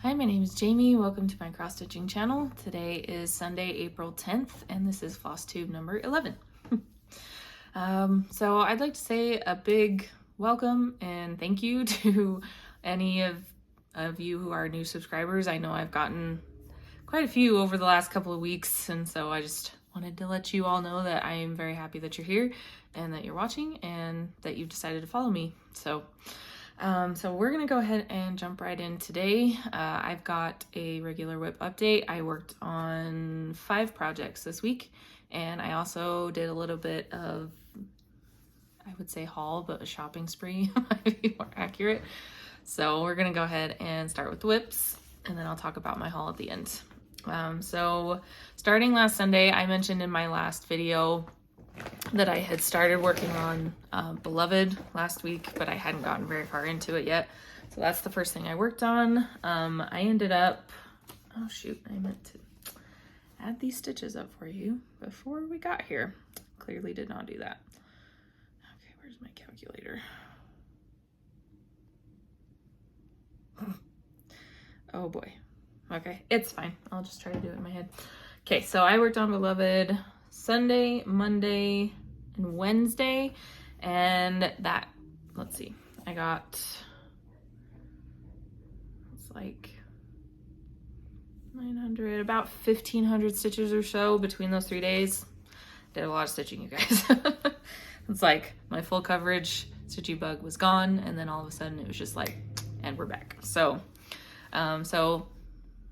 Hi, my name is Jamie. Welcome to my cross stitching channel. Today is Sunday, April 10th, and this is Flosstube number 11. So I'd like to say a big welcome and thank you to any of you who are new subscribers. I know I've gotten quite a few over the last couple of weeks, and so I just wanted to let you all know that I am very happy that you're here and that you're watching and that you've decided to follow me. So we're gonna go ahead and jump right in today. I've got a regular whip update. I worked on 5 projects this week, and I also did a little bit of, I would say haul, but a shopping spree might be more accurate. So we're gonna go ahead and start with the whips, and then I'll talk about my haul at the end. So starting last Sunday, I mentioned in my last video that I had started working on Beloved last week, but I hadn't gotten very far into it yet. So that's the first thing I worked on. I ended up, oh shoot, I meant to add these stitches up for you before we got here. Clearly did not do that. Okay, where's my calculator? Oh boy. Okay, it's fine. I'll just try to do it in my head. Okay, so I worked on Beloved Sunday, Monday, and Wednesday, and that, let's see, I got, it's like 900, about 1,500 stitches or so between those 3 days. Did a lot of stitching, you guys. It's like my full coverage stitchy bug was gone, and then all of a sudden it was just like, and we're back. So, so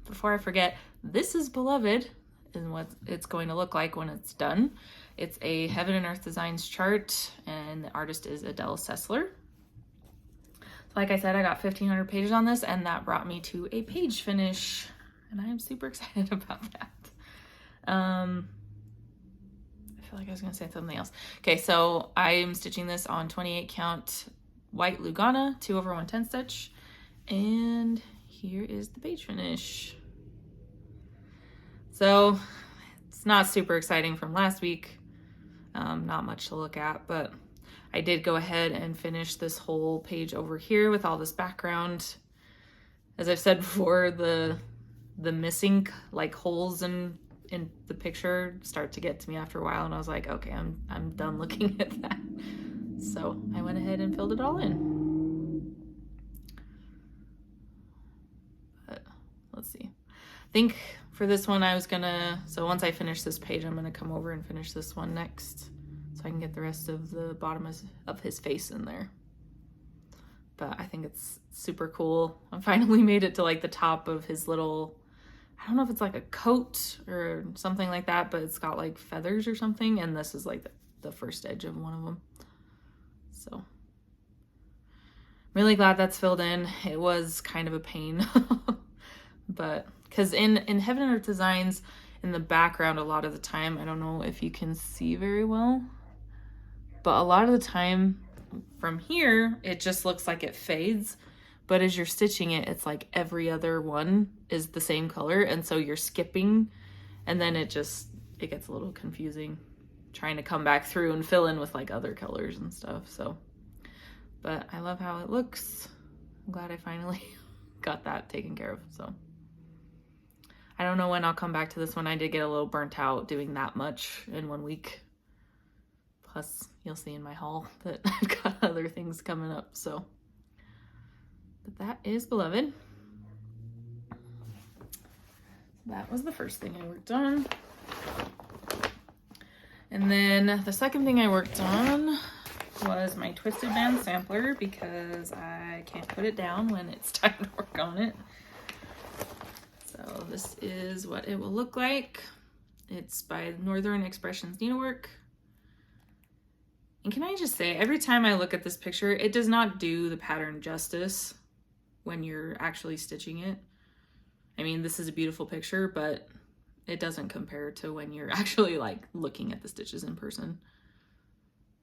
before I forget, this is Beloved and what it's going to look like when it's done. It's a Heaven and Earth Designs chart, and the artist is Adele Sessler. Like I said, I got 1,500 pages on this, and that brought me to a page finish, and I am super excited about that. I feel like I was gonna say something else. Okay, so I'm stitching this on 28 count white Lugana 2/110 stitch, and here is the page finish. So it's not super exciting from last week, not much to look at, but I did go ahead and finish this whole page over here with all this background. As I've said before, the missing like holes in the picture start to get to me after a while, and I was like, okay, I'm done looking at that. So I went ahead and filled it all in. But let's see. I think for this one I was gonna, so once I finish this page, I'm gonna come over and finish this one next so I can get the rest of the bottom of his face in there. But I think it's super cool. I finally made it to like the top of his little, I don't know if it's like a coat or something like that, but it's got like feathers or something, and this is like the first edge of one of them. So I'm really glad that's filled in. It was kind of a pain, but because in Heaven and Earth Designs, in the background a lot of the time, I don't know if you can see very well, but a lot of the time from here, it just looks like it fades. But as you're stitching it, it's like every other one is the same color. And so you're skipping, and then it gets a little confusing trying to come back through and fill in with like other colors and stuff. So, but I love how it looks. I'm glad I finally got that taken care of. So I don't know when I'll come back to this one. I did get a little burnt out doing that much in 1 week. Plus, you'll see in my haul that I've got other things coming up, so. But that is Beloved. That was the first thing I worked on. And then the second thing I worked on was my Twisted Band sampler, because I can't put it down when it's time to work on it. So this is what it will look like. It's by Northern Expressions Needlework. And can I just say, every time I look at this picture, it does not do the pattern justice when you're actually stitching it. I mean, this is a beautiful picture, but it doesn't compare to when you're actually like looking at the stitches in person.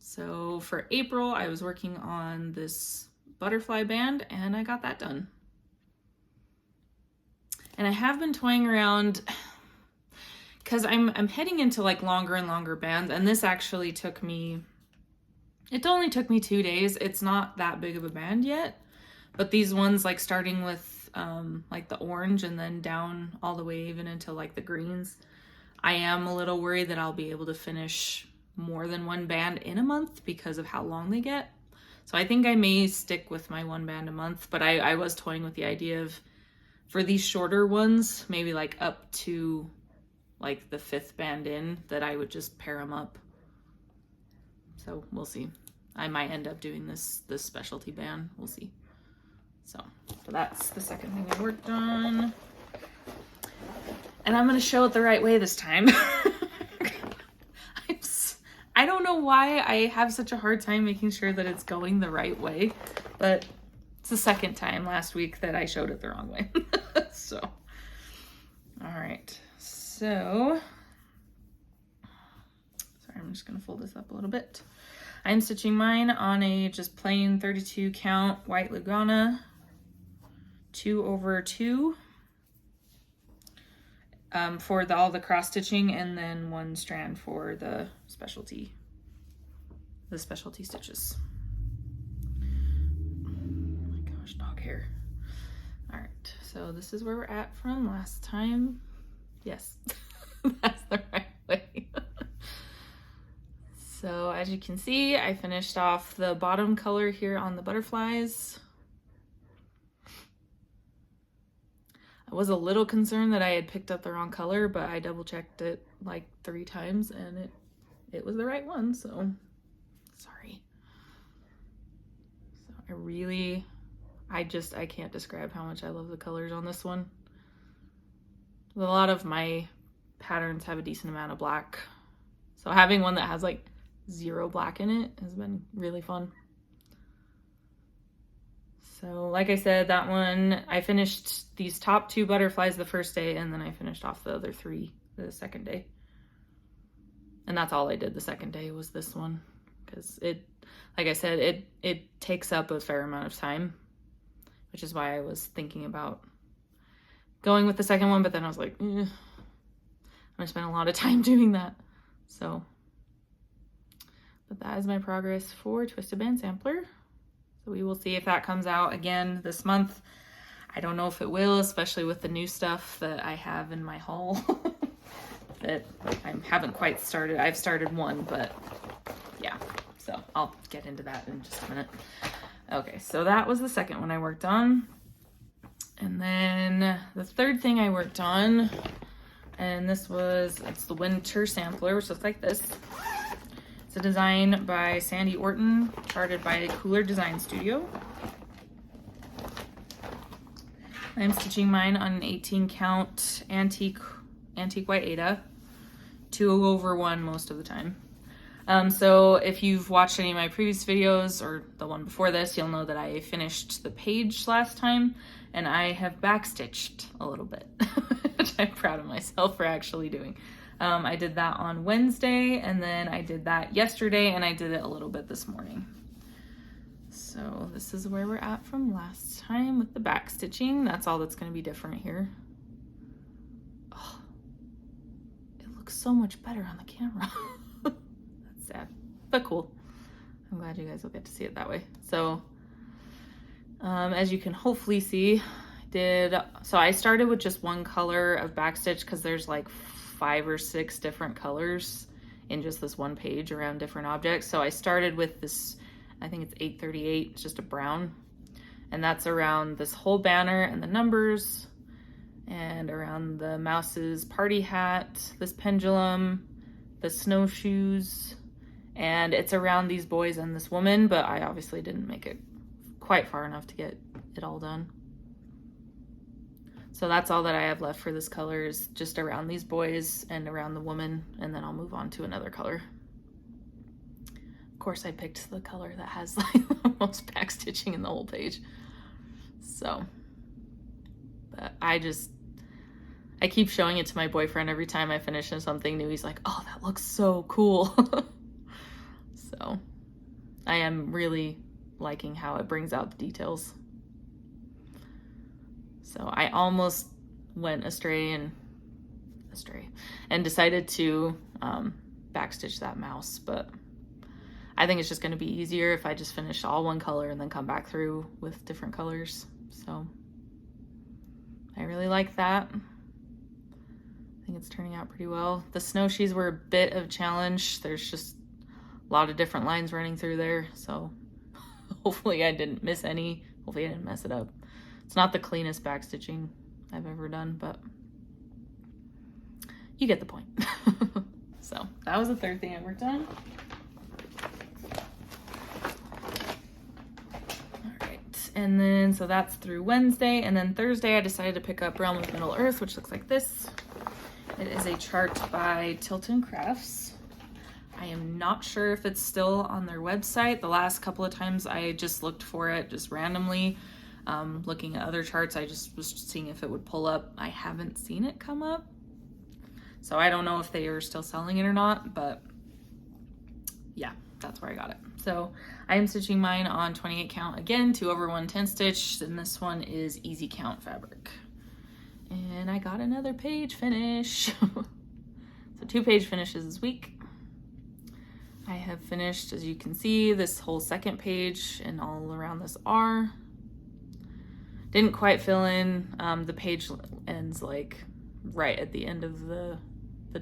So for April, I was working on this butterfly band, and I got that done. And I have been toying around, because I'm heading into like longer and longer bands, and this actually took me, it only took me 2 days. It's not that big of a band yet, but these ones like starting with like the orange and then down all the way even into like the greens. I am a little worried that I'll be able to finish more than one band in a month because of how long they get. So I think I may stick with my one band a month, but I was toying with the idea of, for these shorter ones, maybe like up to like the 5th band in, that I would just pair them up. So we'll see. I might end up doing this specialty band. We'll see. So that's the second thing I worked on. And I'm going to show it the right way this time. I don't know why I have such a hard time making sure that it's going the right way, but it's the second time last week that I showed it the wrong way. So, all right. So, sorry, I'm just going to fold this up a little bit. I'm stitching mine on a just plain 32 count white Lugana 2/2 for all the cross stitching, and then 1 strand for the specialty stitches. Oh my gosh, dog hair. All right, so this is where we're at from last time. Yes, that's the right way. So as you can see, I finished off the bottom color here on the butterflies. I was a little concerned that I had picked up the wrong color, but I double checked it like 3 times and it was the right one, so sorry. So I can't describe how much I love the colors on this one. A lot of my patterns have a decent amount of black, so having one that has like 0 black in it has been really fun. So like I said, that one, I finished these top 2 butterflies the first day, and then I finished off the other 3 the second day. And that's all I did the second day was this one, because it, like I said, it takes up a fair amount of time, which is why I was thinking about going with the second one, but then I was like, I'm gonna spend a lot of time doing that. So, but that is my progress for Twisted Band Sampler. So we will see if that comes out again this month. I don't know if it will, especially with the new stuff that I have in my haul that I haven't quite started. I've started one, but yeah, so I'll get into that in just a minute. Okay, so that was the second one I worked on. And then the third thing I worked on, and it's the Winter Sampler, which looks like this. It's a design by Sandy Orton, charted by Kooler Design Studio. I'm stitching mine on an 18 count antique white Ada, 2/1 most of the time. So if you've watched any of my previous videos or the one before this, you'll know that I finished the page last time, and I have backstitched a little bit, which I'm proud of myself for actually doing. I did that on Wednesday, and then I did that yesterday, and I did it a little bit this morning. So this is where we're at from last time with the back stitching. That's all that's going to be different here. Oh, it looks so much better on the camera. That's sad, but cool. I'm glad you guys will get to see it that way. So as you can hopefully see, I started with just 1 color of backstitch because there's like 5 or 6 different colors in just this one page around different objects. So I started with this, I think it's 838, it's just a brown, and that's around this whole banner and the numbers, and around the mouse's party hat, this pendulum, the snowshoes, and it's around these boys and this woman, but I obviously didn't make it quite far enough to get it all done. So that's all that I have left for this color, is just around these boys and around the woman, and then I'll move on to another color. Of course, I picked the color that has like the most back stitching in the whole page. So, but I keep showing it to my boyfriend every time I finish something new. He's like, oh, that looks so cool. So I am really liking how it brings out the details. So I almost went astray and decided to backstitch that mouse, but I think it's just going to be easier if I just finish all one color and then come back through with different colors. So really like that. I think it's turning out pretty well. The snow shees were a bit of a challenge. There's just a lot of different lines running through there, so hopefully I didn't miss any. Hopefully I didn't mess it up. It's not the cleanest backstitching I've ever done, but you get the point. So that was the third thing I worked on. All right, and then so that's through Wednesday, and then Thursday I decided to pick up Realm of Middle Earth, which looks like this. It is a chart by Tilton Crafts. I am not sure if it's still on their website. The last couple of times I just looked for it just randomly, looking at other charts. I just was seeing if it would pull up. I haven't seen it come up, so I don't know if they are still selling it or not, but yeah, that's where I got it. So I am stitching mine on 28 count again, 2/110 stitch, and this one is easy count fabric. And I got another page finish. So 2 page finishes this week. I have finished, as you can see, this whole second page and all around this R. Didn't quite fill in. The page ends like right at the end of the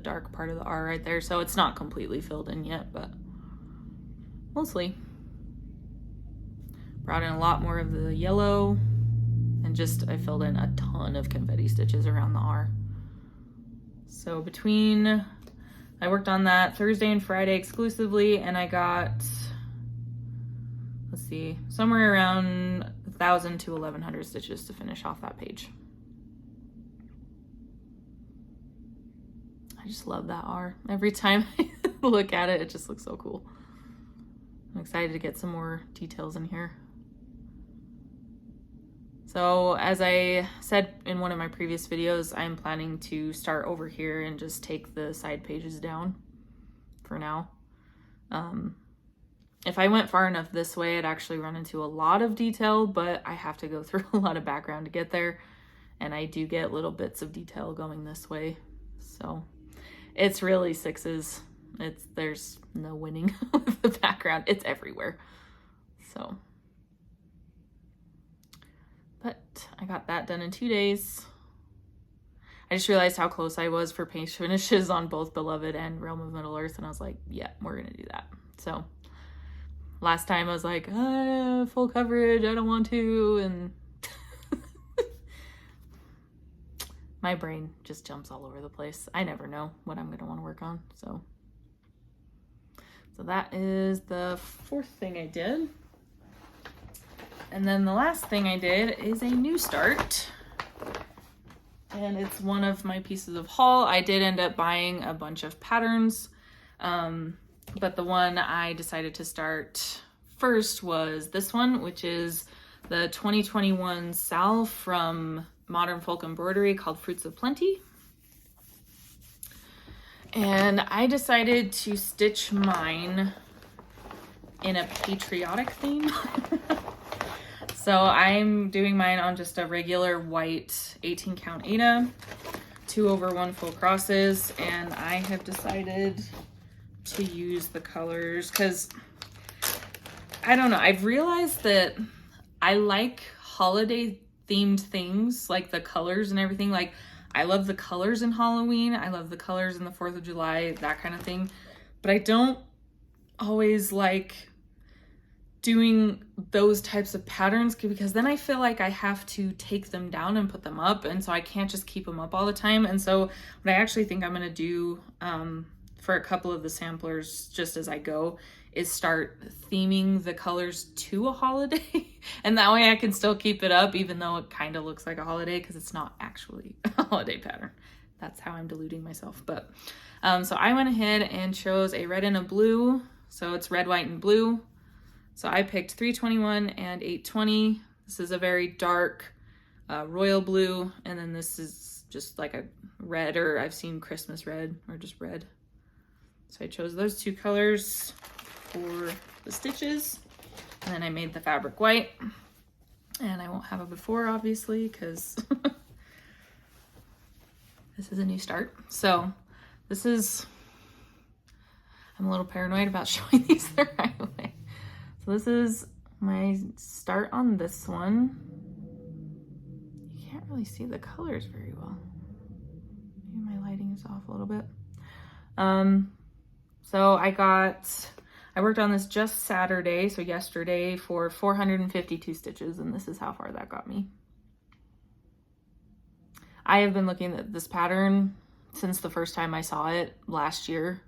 dark part of the R right there, so it's not completely filled in yet, but mostly. Brought in a lot more of the yellow, and just I filled in a ton of confetti stitches around the R. So between, I worked on that Thursday and Friday exclusively, and I got, let's see, somewhere around 1,000 to 1,100 stitches to finish off that page. I just love that R. Every time I look at it, it just looks so cool. I'm excited to get some more details in here. So as I said in one of my previous videos, I'm planning to start over here and just take the side pages down for now. If I went far enough this way, I'd actually run into a lot of detail, but I have to go through a lot of background to get there. And I do get little bits of detail going this way. So it's really sixes. There's no winning with the background. It's everywhere. So, but I got that done in 2 days. I just realized how close I was for page finishes on both Beloved and Realm of Middle Earth, and I was like, yeah, we're gonna do that. So last time I was like, full coverage, I don't want to, and my brain just jumps all over the place. I never know what I'm gonna want to work on. So that is the fourth thing I did. And then the last thing I did is a new start. And it's one of my pieces of haul. I did end up buying a bunch of patterns, but the one I decided to start first was this one, which is the 2021 salve from Modern Folk Embroidery called Fruits of Plenty. And I decided to stitch mine in a patriotic theme. So I'm doing mine on just a regular white 18 count Aida, 2/1 full crosses, and I have decided to use the colors because I don't know, I've realized that I like holiday themed things, like the colors and everything. Like I love the colors in Halloween, I love the colors in the 4th of July, that kind of thing, but I don't always like doing those types of patterns because then I feel like I have to take them down and put them up, and so I can't just keep them up all the time. And so what I actually think I'm going to do for a couple of the samplers just as I go is start theming the colors to a holiday and that way I can still keep it up even though it kind of looks like a holiday because it's not actually a holiday pattern. That's how I'm deluding myself. But so I went ahead and chose a red and a blue, so it's red, white, and blue. So I picked 321 and 820. This is a very dark royal blue, and then this is just like a red, or I've seen Christmas red, or just red. So I chose those two colors for the stitches, and then I made the fabric white. And I won't have a before, obviously, because this is a new start. So this is, I'm a little paranoid about showing these the right way. So this is my start on this one. You can't really see the colors very well. Maybe my lighting is off a little bit. So I worked on this just Saturday, so yesterday, for 452 stitches, and this is how far that got me. I have been looking at this pattern since the first time I saw it last year,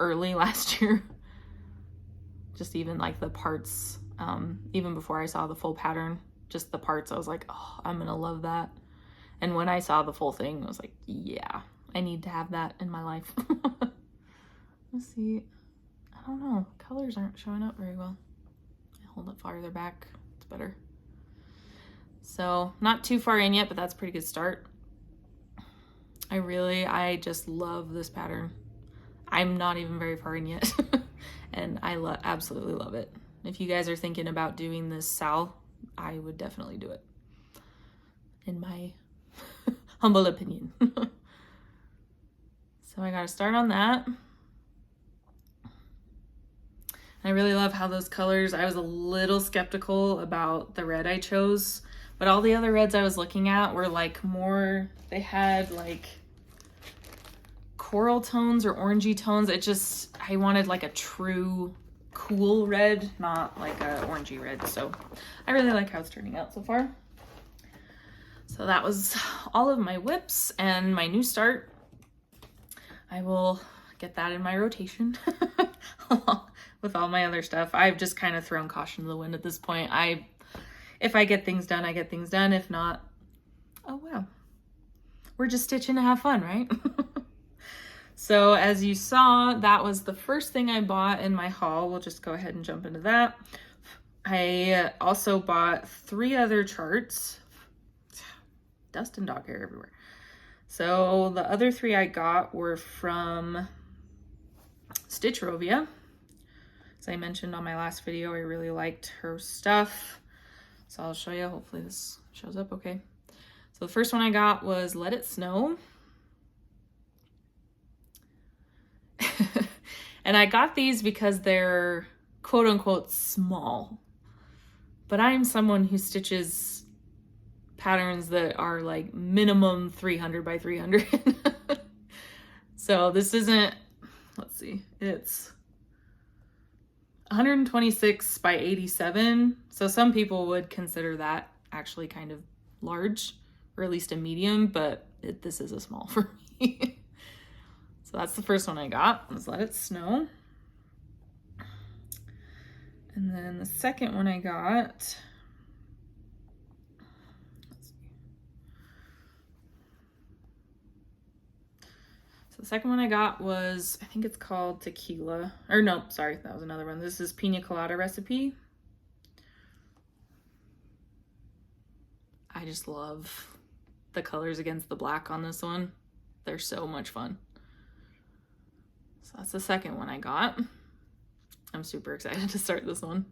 early last year. Just even like the parts, even before I saw the full pattern, just the parts, I was like, oh, I'm gonna love that. And when I saw the full thing, I was like, yeah, I need to have that in my life. Let's see. I don't know. Colors aren't showing up very well. I hold it farther back. It's better. So not too far in yet, but that's a pretty good start. I just love this pattern. I'm not even very far in yet. And I absolutely love it. If you guys are thinking about doing this Sal, I would definitely do it. In my humble opinion. So I got to start on that. I really love how those colors, I was a little skeptical about the red I chose, but all the other reds I was looking at were like more, they had like coral tones or orangey tones. I wanted like a true cool red, not like a orangey red. So I really like how it's turning out so far. So that was all of my whips and my new start. I will get that in my rotation with all my other stuff. I've just kind of thrown caution to the wind at this point. If I get things done, I get things done. If not, oh well. We're just stitching to have fun, right? So as you saw, that was the first thing I bought in my haul. We'll just go ahead and jump into that. I also bought 3 other charts. Dust and dog hair everywhere. So the other 3 I got were from Stitchrovia. As I mentioned on my last video, I really liked her stuff. So I'll show you. Hopefully this shows up okay. So the first one I got was Let It Snow. And I got these because they're quote unquote small. But I'm someone who stitches patterns that are like minimum 300 by 300. So this isn't, let's see, it's 126 by 87. So some people would consider that actually kind of large, or at least a medium, but this is a small for me. So that's the first one I got, was Let It Snow. And then the second one I got, so the second one I got was, I think it's called Tequila, or no, sorry, that was another one. This is Pina Colada Recipe. I just love the colors against the black on this one. They're so much fun. So that's the second one I got. I'm super excited to start this one.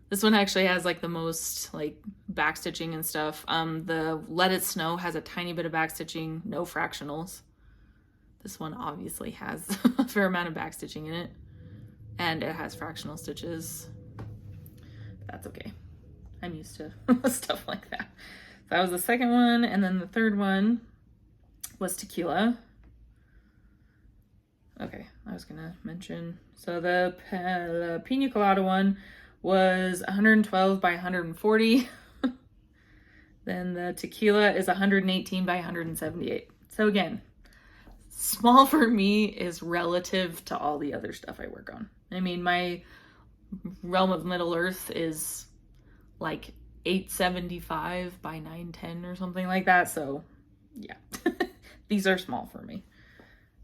This one actually has like the most like backstitching and stuff. The Let It Snow has a tiny bit of backstitching, no fractionals. This one obviously has a fair amount of backstitching in it, and it has fractional stitches. But that's okay. I'm used to stuff like that. So that was the second one, and then the third one was Tequila. Okay, I was gonna mention, so the Pina Colada one was 112 by 140. Then the Tequila is 118 by 178. So again, small for me is relative to all the other stuff I work on. I mean, my Realm of Middle Earth is like 875 by 910 or something like that. So yeah, these are small for me.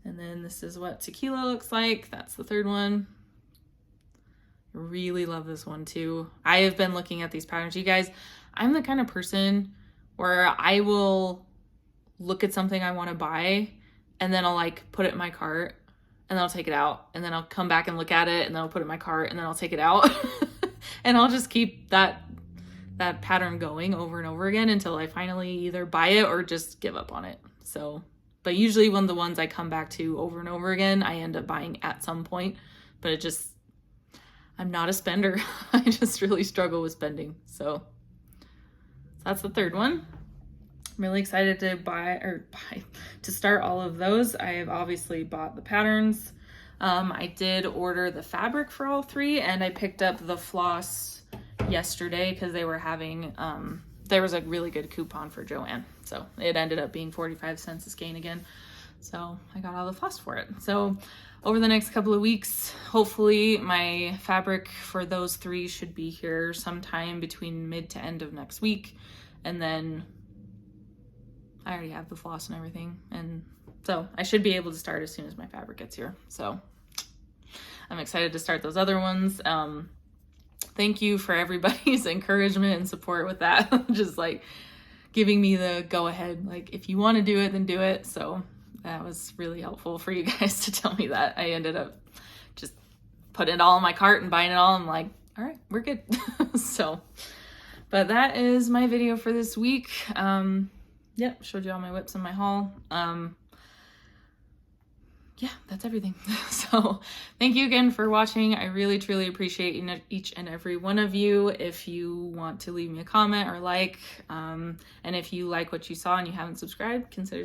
And then this is what Tequila looks like. That's the third one. I really love this one too. I have been looking at these patterns. You guys, I'm the kind of person where I will look at something I want to buy, and then I'll like put it in my cart, and then I'll take it out, and then I'll come back and look at it, and then I'll put it in my cart, and then I'll take it out. And I'll just keep that pattern going over and over again until I finally either buy it or just give up on it. So, but usually when the ones I come back to over and over again, I end up buying at some point, but I'm not a spender. I just really struggle with spending. So that's the third one. I'm really excited to to start all of those. I have obviously bought the patterns. I did order the fabric for all three, and I picked up the floss yesterday because they were having, there was a really good coupon for Joanne. So it ended up being 45 cents a skein again. So I got all the floss for it. So over the next couple of weeks, hopefully my fabric for those three should be here sometime between mid to end of next week. And then I already have the floss and everything. And so I should be able to start as soon as my fabric gets here. So I'm excited to start those other ones. Thank you for everybody's encouragement and support with that. Just like giving me the go ahead. Like, if you want to do it, then do it. So that was really helpful for you guys to tell me that. I ended up just putting it all in my cart and buying it all. I'm like, all right, we're good. So, but that is my video for this week. Yep, showed you all my whips and my haul. Yeah, that's everything. So thank you again for watching. I really, truly appreciate each and every one of you. If you want to leave me a comment or like, and if you like what you saw and you haven't subscribed, consider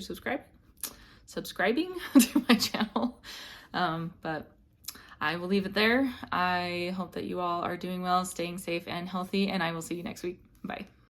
subscribing to my channel. But I will leave it there. I hope that you all are doing well, staying safe and healthy, and I will see you next week. Bye.